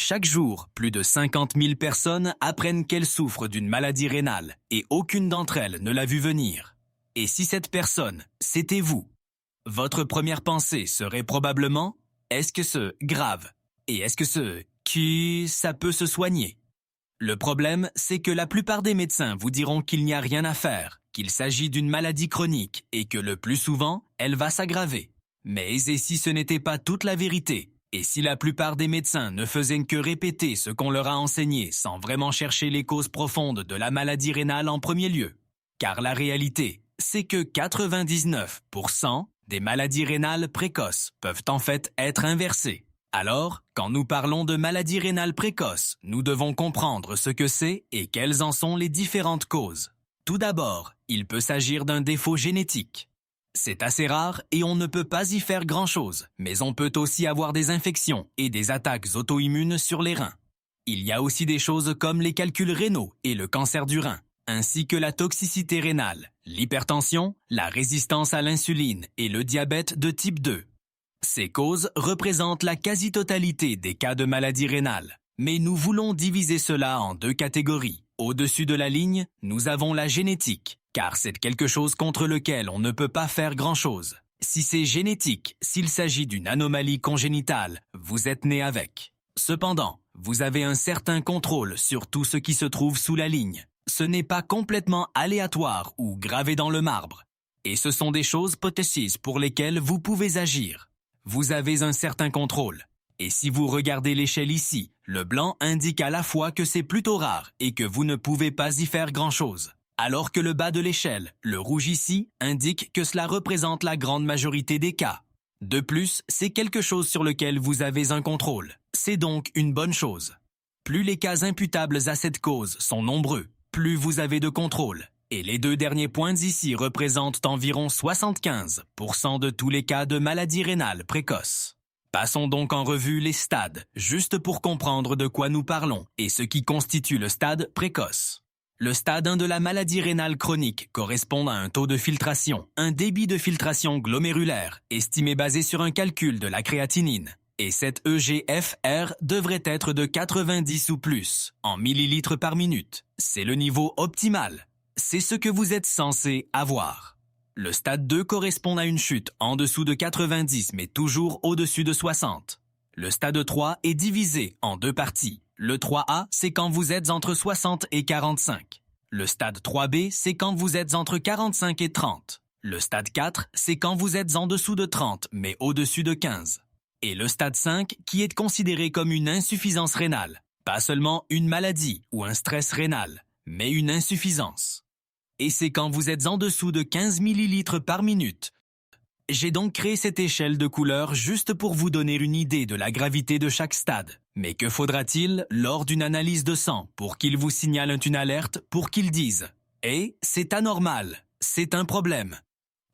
Chaque jour, plus de 50 000 personnes apprennent qu'elles souffrent d'une maladie rénale et aucune d'entre elles ne l'a vu venir. Et si cette personne, c'était vous? Votre première pensée serait probablement « Est-ce que ce grave ?» et « Est-ce que ce qui ça peut se soigner ?» Le problème, c'est que la plupart des médecins vous diront qu'il n'y a rien à faire, qu'il s'agit d'une maladie chronique et que le plus souvent, elle va s'aggraver. Mais et si ce n'était pas toute la vérité? Et si la plupart des médecins ne faisaient que répéter ce qu'on leur a enseigné sans vraiment chercher les causes profondes de la maladie rénale en premier lieu? Car la réalité, c'est que 99% des maladies rénales précoces peuvent en fait être inversées. Alors, quand nous parlons de maladie rénale précoce, nous devons comprendre ce que c'est et quelles en sont les différentes causes. Tout d'abord, il peut s'agir d'un défaut génétique. C'est assez rare et on ne peut pas y faire grand-chose, mais on peut aussi avoir des infections et des attaques auto-immunes sur les reins. Il y a aussi des choses comme les calculs rénaux et le cancer du rein, ainsi que la toxicité rénale, l'hypertension, la résistance à l'insuline et le diabète de type 2. Ces causes représentent la quasi-totalité des cas de maladie rénale, mais nous voulons diviser cela en deux catégories. Au-dessus de la ligne, nous avons la génétique, car c'est quelque chose contre lequel on ne peut pas faire grand-chose. Si c'est génétique, s'il s'agit d'une anomalie congénitale, vous êtes né avec. Cependant, vous avez un certain contrôle sur tout ce qui se trouve sous la ligne. Ce n'est pas complètement aléatoire ou gravé dans le marbre. Et ce sont des choses précises pour lesquelles vous pouvez agir. Vous avez un certain contrôle. Et si vous regardez l'échelle ici, le blanc indique à la fois que c'est plutôt rare et que vous ne pouvez pas y faire grand-chose. Alors que le bas de l'échelle, le rouge ici, indique que cela représente la grande majorité des cas. De plus, c'est quelque chose sur lequel vous avez un contrôle. C'est donc une bonne chose. Plus les cas imputables à cette cause sont nombreux, plus vous avez de contrôle. Et les deux derniers points ici représentent environ 75% de tous les cas de maladie rénale précoce. Passons donc en revue les stades, juste pour comprendre de quoi nous parlons et ce qui constitue le stade précoce. Le stade 1 de la maladie rénale chronique correspond à un taux de filtration, un débit de filtration glomérulaire, estimé basé sur un calcul de la créatinine. Et cet EGFR devrait être de 90 ou plus, en millilitres par minute. C'est le niveau optimal. C'est ce que vous êtes censé avoir. Le stade 2 correspond à une chute en dessous de 90 mais toujours au-dessus de 60. Le stade 3 est divisé en deux parties. Le 3A, c'est quand vous êtes entre 60 et 45. Le stade 3B, c'est quand vous êtes entre 45 et 30. Le stade 4, c'est quand vous êtes en dessous de 30 mais au-dessus de 15. Et le stade 5, qui est considéré comme une insuffisance rénale. Pas seulement une maladie ou un stress rénal, mais une insuffisance. Et c'est quand vous êtes en dessous de 15 ml par minute. J'ai donc créé cette échelle de couleurs juste pour vous donner une idée de la gravité de chaque stade. Mais que faudra-t-il lors d'une analyse de sang pour qu'il vous signale une alerte, pour qu'il dise « Hey, c'est anormal, c'est un problème ».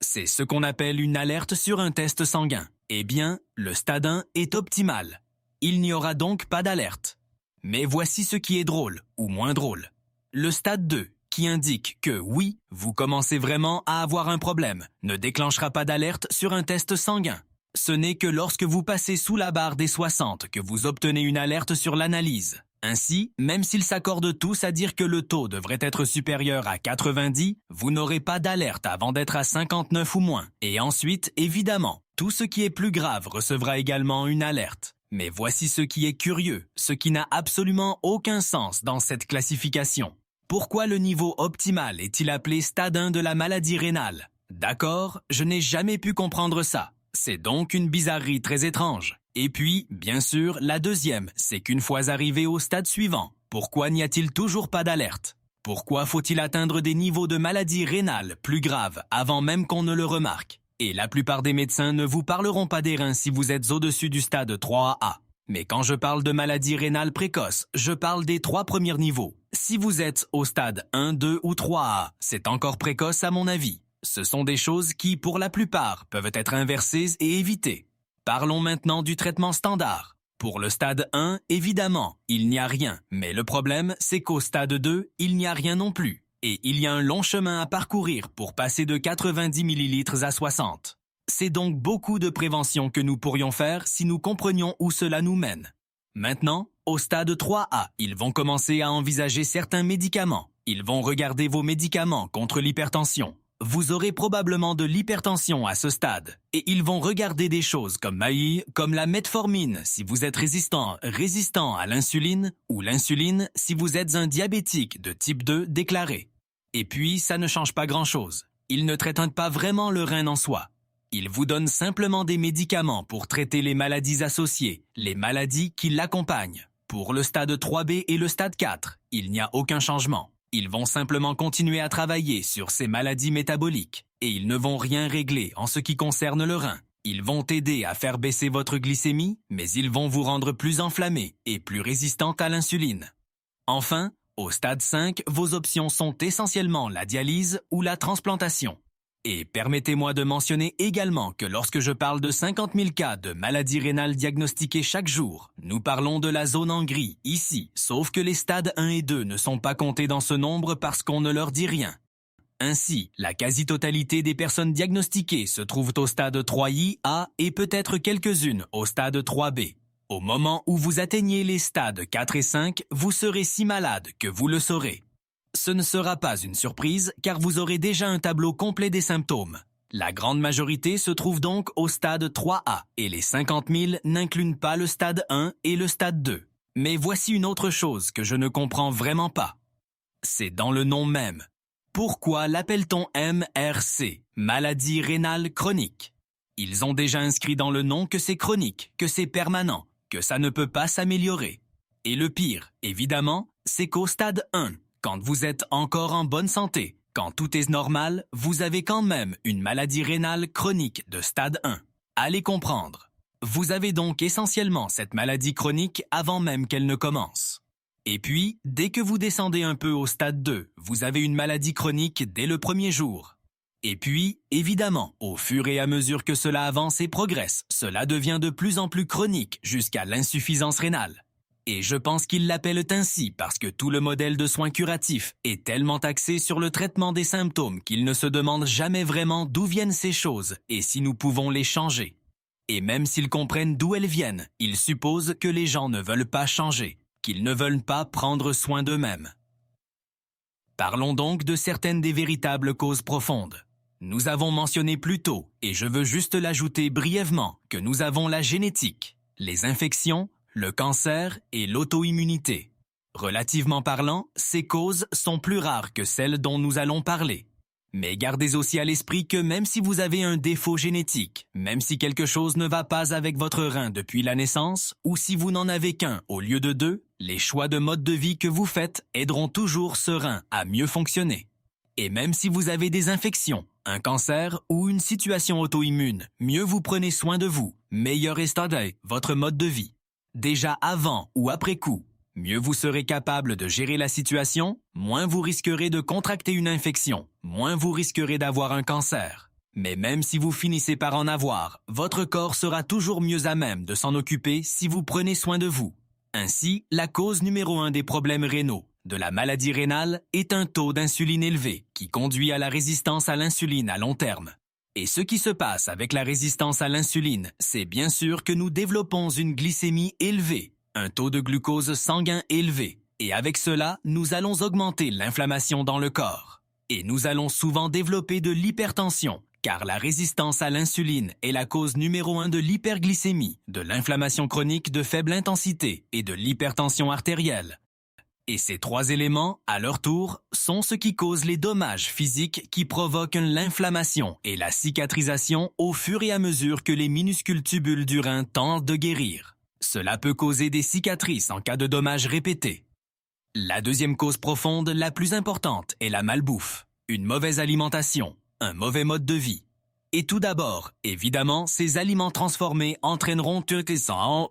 C'est ce qu'on appelle une alerte sur un test sanguin. Eh bien, le stade 1 est optimal. Il n'y aura donc pas d'alerte. Mais voici ce qui est drôle, ou moins drôle. Le stade 2, qui indique que oui, vous commencez vraiment à avoir un problème, ne déclenchera pas d'alerte sur un test sanguin. Ce n'est que lorsque vous passez sous la barre des 60 que vous obtenez une alerte sur l'analyse. Ainsi, même s'ils s'accordent tous à dire que le taux devrait être supérieur à 90, vous n'aurez pas d'alerte avant d'être à 59 ou moins. Et ensuite, évidemment, tout ce qui est plus grave recevra également une alerte. Mais voici ce qui est curieux, ce qui n'a absolument aucun sens dans cette classification. Pourquoi le niveau optimal est-il appelé stade 1 de la maladie rénale? D'accord, je n'ai jamais pu comprendre ça. C'est donc une bizarrerie très étrange. Et puis, bien sûr, la deuxième, c'est qu'une fois arrivé au stade suivant, pourquoi n'y a-t-il toujours pas d'alerte? Pourquoi faut-il atteindre des niveaux de maladie rénale plus graves avant même qu'on ne le remarque? Et la plupart des médecins ne vous parleront pas des reins si vous êtes au-dessus du stade 3A. Mais quand je parle de maladie rénale précoce, je parle des 3 premiers niveaux. Si vous êtes au stade 1, 2 ou 3A, c'est encore précoce à mon avis. Ce sont des choses qui, pour la plupart, peuvent être inversées et évitées. Parlons maintenant du traitement standard. Pour le stade 1, évidemment, il n'y a rien. Mais le problème, c'est qu'au stade 2, il n'y a rien non plus. Et il y a un long chemin à parcourir pour passer de 90 ml à 60. C'est donc beaucoup de prévention que nous pourrions faire si nous comprenions où cela nous mène. Maintenant, au stade 3A, ils vont commencer à envisager certains médicaments. Ils vont regarder vos médicaments contre l'hypertension. Vous aurez probablement de l'hypertension à ce stade. Et ils vont regarder des choses comme comme la metformine si vous êtes résistant à l'insuline, ou l'insuline si vous êtes un diabétique de type 2 déclaré. Et puis, ça ne change pas grand-chose. Ils ne traitent pas vraiment le rein en soi. Ils vous donnent simplement des médicaments pour traiter les maladies associées, les maladies qui l'accompagnent. Pour le stade 3B et le stade 4, il n'y a aucun changement. Ils vont simplement continuer à travailler sur ces maladies métaboliques et ils ne vont rien régler en ce qui concerne le rein. Ils vont aider à faire baisser votre glycémie, mais ils vont vous rendre plus inflammé et plus résistant à l'insuline. Enfin, au stade 5, vos options sont essentiellement la dialyse ou la transplantation. Et permettez-moi de mentionner également que lorsque je parle de 50 000 cas de maladies rénales diagnostiquées chaque jour, nous parlons de la zone en gris ici, sauf que les stades 1 et 2 ne sont pas comptés dans ce nombre parce qu'on ne leur dit rien. Ainsi, la quasi-totalité des personnes diagnostiquées se trouvent au stade 3IA et peut-être quelques-unes au stade 3B. Au moment où vous atteignez les stades 4 et 5, vous serez si malade que vous le saurez. Ce ne sera pas une surprise car vous aurez déjà un tableau complet des symptômes. La grande majorité se trouve donc au stade 3A et les 50 000 n'incluent pas le stade 1 et le stade 2. Mais voici une autre chose que je ne comprends vraiment pas. C'est dans le nom même. Pourquoi l'appelle-t-on MRC, maladie rénale chronique? Ils ont déjà inscrit dans le nom que c'est chronique, que c'est permanent, que ça ne peut pas s'améliorer. Et le pire, évidemment, c'est qu'au stade 1, quand vous êtes encore en bonne santé, quand tout est normal, vous avez quand même une maladie rénale chronique de stade 1. Allez comprendre. Vous avez donc essentiellement cette maladie chronique avant même qu'elle ne commence. Et puis, dès que vous descendez un peu au stade 2, vous avez une maladie chronique dès le premier jour. Et puis, évidemment, au fur et à mesure que cela avance et progresse, cela devient de plus en plus chronique jusqu'à l'insuffisance rénale. Et je pense qu'ils l'appellent ainsi parce que tout le modèle de soins curatifs est tellement axé sur le traitement des symptômes qu'ils ne se demandent jamais vraiment d'où viennent ces choses et si nous pouvons les changer. Et même s'ils comprennent d'où elles viennent, ils supposent que les gens ne veulent pas changer, qu'ils ne veulent pas prendre soin d'eux-mêmes. Parlons donc de certaines des véritables causes profondes. Nous avons mentionné plus tôt, et je veux juste l'ajouter brièvement, que nous avons la génétique, les infections, le cancer et l'auto-immunité. Relativement parlant, ces causes sont plus rares que celles dont nous allons parler. Mais gardez aussi à l'esprit que même si vous avez un défaut génétique, même si quelque chose ne va pas avec votre rein depuis la naissance, ou si vous n'en avez qu'un au lieu de deux, les choix de mode de vie que vous faites aideront toujours ce rein à mieux fonctionner. Et même si vous avez des infections, un cancer ou une situation auto-immune, mieux vous prenez soin de vous, meilleur est votre mode de vie. Déjà avant ou après coup, mieux vous serez capable de gérer la situation, moins vous risquerez de contracter une infection, moins vous risquerez d'avoir un cancer. Mais même si vous finissez par en avoir, votre corps sera toujours mieux à même de s'en occuper si vous prenez soin de vous. Ainsi, la cause numéro 1 des problèmes rénaux, de la maladie rénale, est un taux d'insuline élevé qui conduit à la résistance à l'insuline à long terme. Et ce qui se passe avec la résistance à l'insuline, c'est bien sûr que nous développons une glycémie élevée, un taux de glucose sanguin élevé, et avec cela, nous allons augmenter l'inflammation dans le corps. Et nous allons souvent développer de l'hypertension, car la résistance à l'insuline est la cause numéro 1 de l'hyperglycémie, de l'inflammation chronique de faible intensité et de l'hypertension artérielle. Et ces trois éléments, à leur tour, sont ce qui cause les dommages physiques qui provoquent l'inflammation et la cicatrisation au fur et à mesure que les minuscules tubules du rein tentent de guérir. Cela peut causer des cicatrices en cas de dommages répétés. La deuxième cause profonde, la plus importante, est la malbouffe, une mauvaise alimentation, un mauvais mode de vie. Et tout d'abord, évidemment, ces aliments transformés entraîneront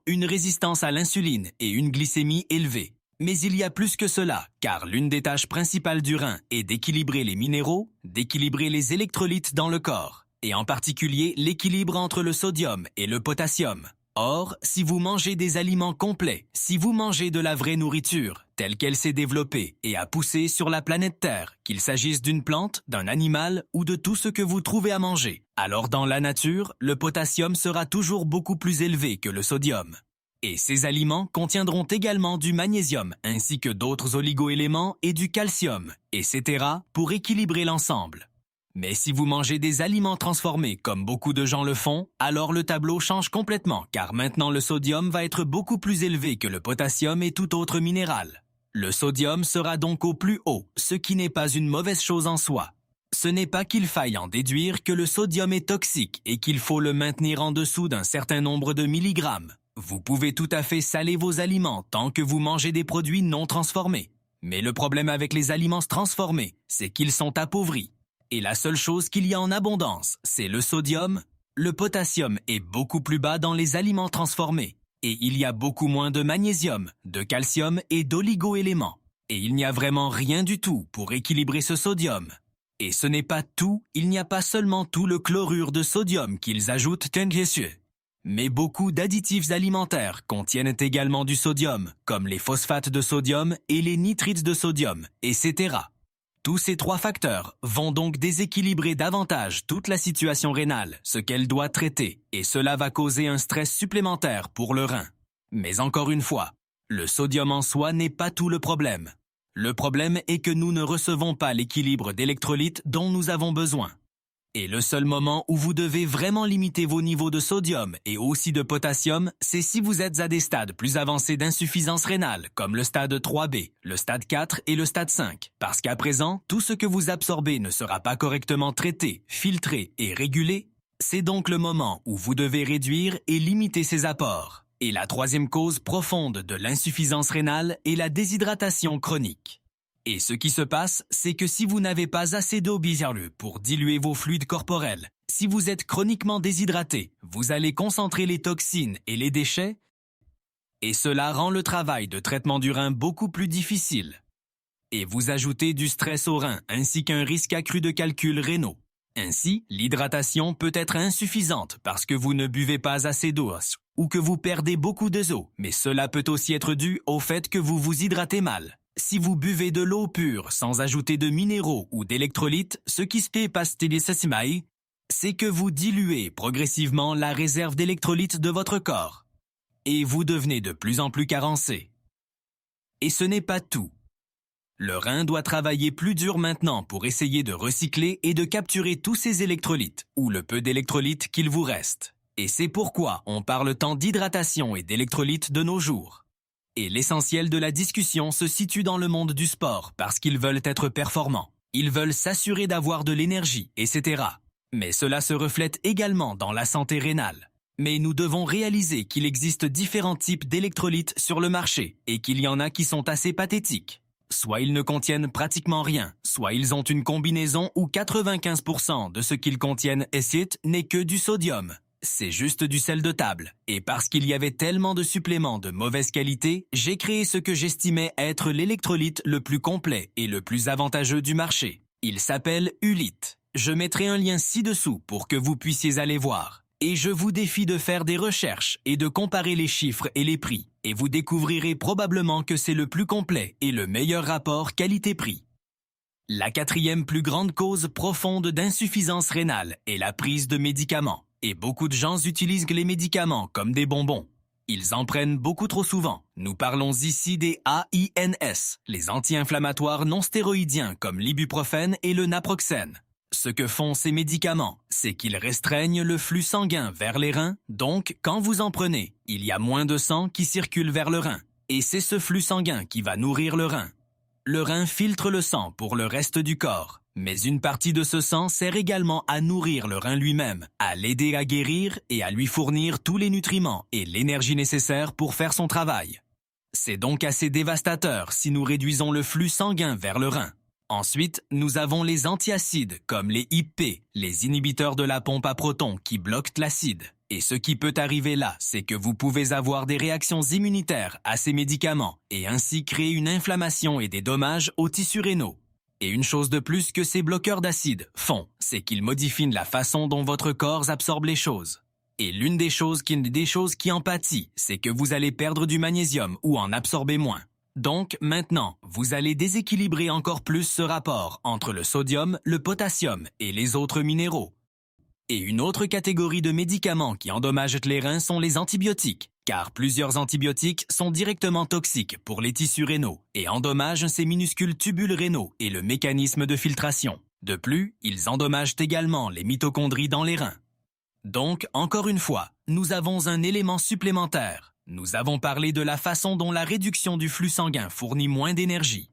une résistance à l'insuline et une glycémie élevée. Mais il y a plus que cela, car l'une des tâches principales du rein est d'équilibrer les minéraux, d'équilibrer les électrolytes dans le corps, et en particulier l'équilibre entre le sodium et le potassium. Or, si vous mangez des aliments complets, si vous mangez de la vraie nourriture, telle qu'elle s'est développée et a poussé sur la planète Terre, qu'il s'agisse d'une plante, d'un animal ou de tout ce que vous trouvez à manger, alors dans la nature, le potassium sera toujours beaucoup plus élevé que le sodium. Et ces aliments contiendront également du magnésium ainsi que d'autres oligo-éléments et du calcium, etc. pour équilibrer l'ensemble. Mais si vous mangez des aliments transformés comme beaucoup de gens le font, alors le tableau change complètement car maintenant le sodium va être beaucoup plus élevé que le potassium et tout autre minéral. Le sodium sera donc au plus haut, ce qui n'est pas une mauvaise chose en soi. Ce n'est pas qu'il faille en déduire que le sodium est toxique et qu'il faut le maintenir en dessous d'un certain nombre de milligrammes. Vous pouvez tout à fait saler vos aliments tant que vous mangez des produits non transformés. Mais le problème avec les aliments transformés, c'est qu'ils sont appauvris. Et la seule chose qu'il y a en abondance, c'est le sodium. Le potassium est beaucoup plus bas dans les aliments transformés. Et il y a beaucoup moins de magnésium, de calcium et d'oligo-éléments. Et il n'y a vraiment rien du tout pour équilibrer ce sodium. Et ce n'est pas tout, il n'y a pas seulement tout le chlorure de sodium qu'ils ajoutent, mais beaucoup d'additifs alimentaires contiennent également du sodium, comme les phosphates de sodium et les nitrites de sodium, etc. Tous ces trois facteurs vont donc déséquilibrer davantage toute la situation rénale, ce qu'elle doit traiter, et cela va causer un stress supplémentaire pour le rein. Mais encore une fois, le sodium en soi n'est pas tout le problème. Le problème est que nous ne recevons pas l'équilibre d'électrolytes dont nous avons besoin. Et le seul moment où vous devez vraiment limiter vos niveaux de sodium et aussi de potassium, c'est si vous êtes à des stades plus avancés d'insuffisance rénale, comme le stade 3B, le stade 4 et le stade 5. Parce qu'à présent, tout ce que vous absorbez ne sera pas correctement traité, filtré et régulé. C'est donc le moment où vous devez réduire et limiter ces apports. Et la troisième cause profonde de l'insuffisance rénale est la déshydratation chronique. Et ce qui se passe, c'est que si vous n'avez pas assez d'eau pour diluer vos fluides corporels, si vous êtes chroniquement déshydraté, vous allez concentrer les toxines et les déchets, et cela rend le travail de traitement du rein beaucoup plus difficile. Et vous ajoutez du stress au rein ainsi qu'un risque accru de calculs rénaux. Ainsi, l'hydratation peut être insuffisante parce que vous ne buvez pas assez d'eau ou que vous perdez beaucoup d'eau, mais cela peut aussi être dû au fait que vous vous hydratez mal. Si vous buvez de l'eau pure sans ajouter de minéraux ou d'électrolytes, ce qui se passe, c'est que vous diluez progressivement la réserve d'électrolytes de votre corps. Et vous devenez de plus en plus carencé. Et ce n'est pas tout. Le rein doit travailler plus dur maintenant pour essayer de recycler et de capturer tous ces électrolytes, ou le peu d'électrolytes qu'il vous reste. Et c'est pourquoi on parle tant d'hydratation et d'électrolytes de nos jours. Et l'essentiel de la discussion se situe dans le monde du sport parce qu'ils veulent être performants. Ils veulent s'assurer d'avoir de l'énergie, etc. Mais cela se reflète également dans la santé rénale. Mais nous devons réaliser qu'il existe différents types d'électrolytes sur le marché et qu'il y en a qui sont assez pathétiques. Soit ils ne contiennent pratiquement rien, soit ils ont une combinaison où 95% de ce qu'ils contiennent n'est que du sodium. C'est juste du sel de table. Et parce qu'il y avait tellement de suppléments de mauvaise qualité, j'ai créé ce que j'estimais être l'électrolyte le plus complet et le plus avantageux du marché. Il s'appelle Ulite. Je mettrai un lien ci-dessous pour que vous puissiez aller voir. Et je vous défie de faire des recherches et de comparer les chiffres et les prix. Et vous découvrirez probablement que c'est le plus complet et le meilleur rapport qualité-prix. La quatrième plus grande cause profonde d'insuffisance rénale est la prise de médicaments. Et beaucoup de gens utilisent les médicaments comme des bonbons. Ils en prennent beaucoup trop souvent. Nous parlons ici des AINS, les anti-inflammatoires non stéroïdiens comme l'ibuprofène et le naproxène. Ce que font ces médicaments, c'est qu'ils restreignent le flux sanguin vers les reins, donc quand vous en prenez, il y a moins de sang qui circule vers le rein. Et c'est ce flux sanguin qui va nourrir le rein. Le rein filtre le sang pour le reste du corps. Mais une partie de ce sang sert également à nourrir le rein lui-même, à l'aider à guérir et à lui fournir tous les nutriments et l'énergie nécessaires pour faire son travail. C'est donc assez dévastateur si nous réduisons le flux sanguin vers le rein. Ensuite, nous avons les antiacides comme les IP, les inhibiteurs de la pompe à protons qui bloquent l'acide. Et ce qui peut arriver là, c'est que vous pouvez avoir des réactions immunitaires à ces médicaments et ainsi créer une inflammation et des dommages aux tissus rénaux. Et une chose de plus que ces bloqueurs d'acide font, c'est qu'ils modifient la façon dont votre corps absorbe les choses. Et l'une des choses qui en pâtit, c'est que vous allez perdre du magnésium ou en absorber moins. Donc maintenant, vous allez déséquilibrer encore plus ce rapport entre le sodium, le potassium et les autres minéraux. Et une autre catégorie de médicaments qui endommagent les reins sont les antibiotiques, car plusieurs antibiotiques sont directement toxiques pour les tissus rénaux et endommagent ces minuscules tubules rénaux et le mécanisme de filtration. De plus, ils endommagent également les mitochondries dans les reins. Donc, encore une fois, nous avons un élément supplémentaire. Nous avons parlé de la façon dont la réduction du flux sanguin fournit moins d'énergie.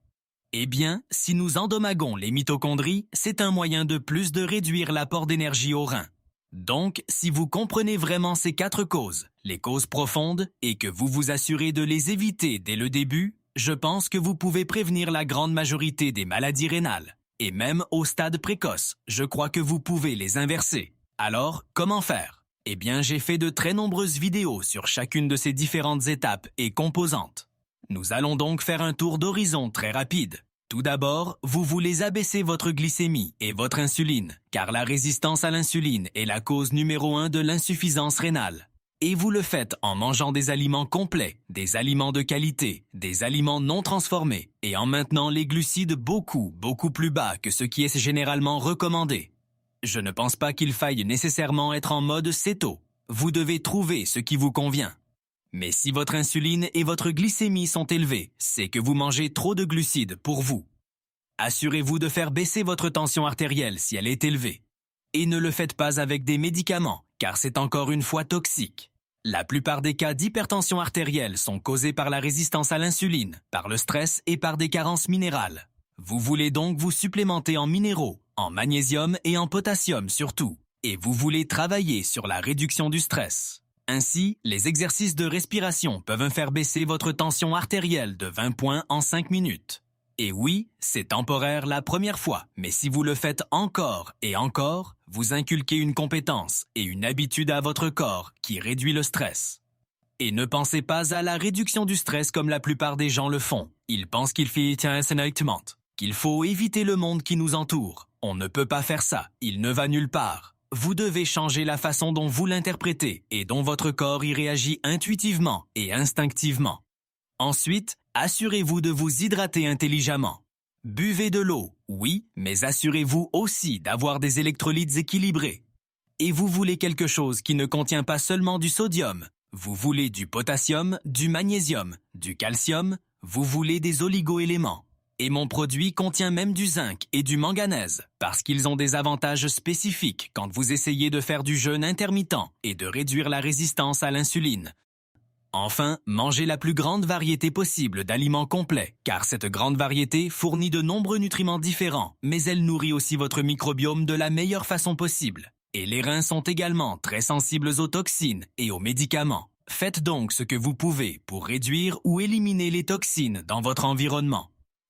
Eh bien, si nous endommagons les mitochondries, c'est un moyen de plus de réduire l'apport d'énergie aux reins. Donc, si vous comprenez vraiment ces 4 causes, les causes profondes, et que vous vous assurez de les éviter dès le début, je pense que vous pouvez prévenir la grande majorité des maladies rénales. Et même au stade précoce, je crois que vous pouvez les inverser. Alors, comment faire? Eh bien, j'ai fait de très nombreuses vidéos sur chacune de ces différentes étapes et composantes. Nous allons donc faire un tour d'horizon très rapide. Tout d'abord, vous voulez abaisser votre glycémie et votre insuline, car la résistance à l'insuline est la cause numéro 1 de l'insuffisance rénale. Et vous le faites en mangeant des aliments complets, des aliments de qualité, des aliments non transformés, et en maintenant les glucides beaucoup plus bas que ce qui est généralement recommandé. Je ne pense pas qu'il faille nécessairement être en mode céto. Vous devez trouver ce qui vous convient. Mais si votre insuline et votre glycémie sont élevées, c'est que vous mangez trop de glucides pour vous. Assurez-vous de faire baisser votre tension artérielle si elle est élevée. Et ne le faites pas avec des médicaments, car c'est encore une fois toxique. La plupart des cas d'hypertension artérielle sont causés par la résistance à l'insuline, par le stress et par des carences minérales. Vous voulez donc vous supplémenter en minéraux, en magnésium et en potassium surtout. Et vous voulez travailler sur la réduction du stress. Ainsi, les exercices de respiration peuvent faire baisser votre tension artérielle de 20 points en 5 minutes. Et oui, c'est temporaire la première fois, mais si vous le faites encore et encore, vous inculquez une compétence et une habitude à votre corps qui réduit le stress. Et ne pensez pas à la réduction du stress comme la plupart des gens le font. Ils pensent qu'il faut éviter le monde qui nous entoure. On ne peut pas faire ça, il ne va nulle part. Vous devez changer la façon dont vous l'interprétez et dont votre corps y réagit intuitivement et instinctivement. Ensuite, assurez-vous de vous hydrater intelligemment. Buvez de l'eau, oui, mais assurez-vous aussi d'avoir des électrolytes équilibrés. Et vous voulez quelque chose qui ne contient pas seulement du sodium. Vous voulez du potassium, du magnésium, du calcium, vous voulez des oligo-éléments. Et mon produit contient même du zinc et du manganèse, parce qu'ils ont des avantages spécifiques quand vous essayez de faire du jeûne intermittent et de réduire la résistance à l'insuline. Enfin, mangez la plus grande variété possible d'aliments complets, car cette grande variété fournit de nombreux nutriments différents, mais elle nourrit aussi votre microbiome de la meilleure façon possible. Et les reins sont également très sensibles aux toxines et aux médicaments. Faites donc ce que vous pouvez pour réduire ou éliminer les toxines dans votre environnement.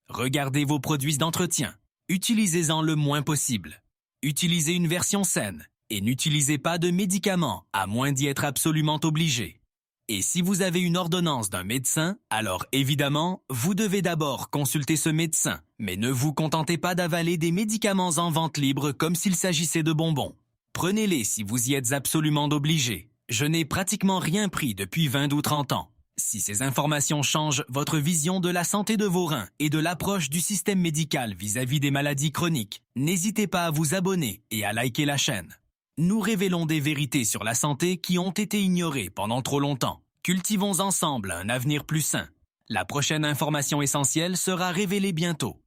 Regardez vos produits d'entretien. Utilisez-en le moins possible. Utilisez une version saine et n'utilisez pas de médicaments à moins d'y être absolument obligé. Et si vous avez une ordonnance d'un médecin, alors évidemment, vous devez d'abord consulter ce médecin, mais ne vous contentez pas d'avaler des médicaments en vente libre comme s'il s'agissait de bonbons. Prenez-les si vous y êtes absolument obligé. Je n'ai pratiquement rien pris depuis 20 ou 30 ans. Si ces informations changent votre vision de la santé de vos reins et de l'approche du système médical vis-à-vis des maladies chroniques, n'hésitez pas à vous abonner et à liker la chaîne. Nous révélons des vérités sur la santé qui ont été ignorées pendant trop longtemps. Cultivons ensemble un avenir plus sain. La prochaine information essentielle sera révélée bientôt.